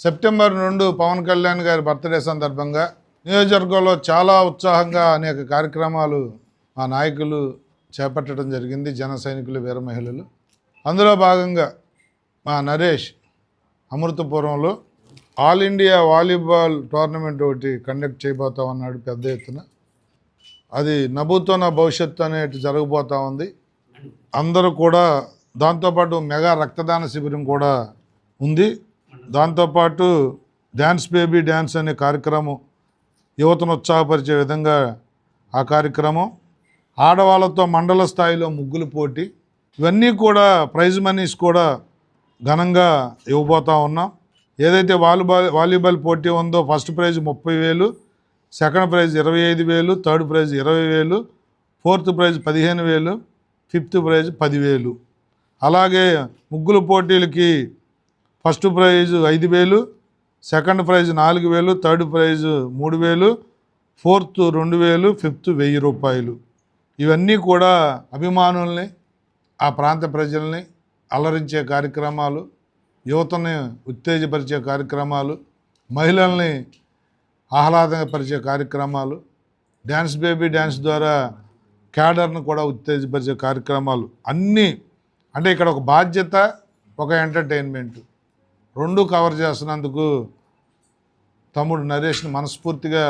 September 2 Pawan Kalyan గారి birthday సందర్భంగా నియోజకవర్గంలో చాలా ఉత్సాహంగా అనేక కార్యక్రమాలు మా నాయకులు చేపట్టడం జరిగింది. జన సైనికులు, వీర మహిళలు. అందులో భాగంగా మా నరేష్ అమృతపురంలో ఆల్ ఇండియా వాలీబాల్ టోర్నమెంట్ ఒకటి కండక్ట్ చేయబోతా ఉన్నాడు పెద్ద ఎత్తున. అది నభూతో నా భవిష్యత్తు అనేటి జరగబోతూ ఉంది. అందరూ కూడా దాంతోపాటు మెగా రక్తదాన శిబిరం కూడా ఉంది. దాంతోపాటు డ్యాన్స్ బేబీ డ్యాన్స్ అనే కార్యక్రమం యువతను ఉత్సాహపరిచే విధంగా ఆ కార్యక్రమం, ఆడవాళ్ళతో మండల స్థాయిలో ముగ్గులు పోటీ, ఇవన్నీ కూడా ప్రైజ్ మనీస్ కూడా ఘనంగా ఇవ్వబోతూ ఉన్నాం. ఏదైతే వాలీబాల్ పోటీ ఉందో first prize 30,000, second prize 25,000, third prize 20,000, fourth prize 15,000, fifth prize 10,000. అలాగే ముగ్గుల పోటీలకి first prize 5,000, second prize 4,000, third prize 3,000, fourth 2,000, fifth 1,000 రూపాయలు. ఇవన్నీ కూడా అభిమానుల్ని, ఆ ప్రాంత ప్రజల్ని అలరించే కార్యక్రమాలు, యువతని ఉత్తేజపరిచే కార్యక్రమాలు, మహిళల్ని ఆహ్లాదపరిచే కార్యక్రమాలు, డ్యాన్స్ బేబీ డ్యాన్స్ ద్వారా క్యాడర్ను కూడా ఉత్తేజపరిచే కార్యక్రమాలు అన్నీ. అంటే ఇక్కడ ఒక బాధ్యత, ఒక ఎంటర్టైన్మెంట్ రెండు కవర్ చేస్తున్నందుకు తమ్ముడు నరేష్ని మనస్ఫూర్తిగా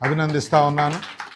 అభినందిస్తూ ఉన్నాను.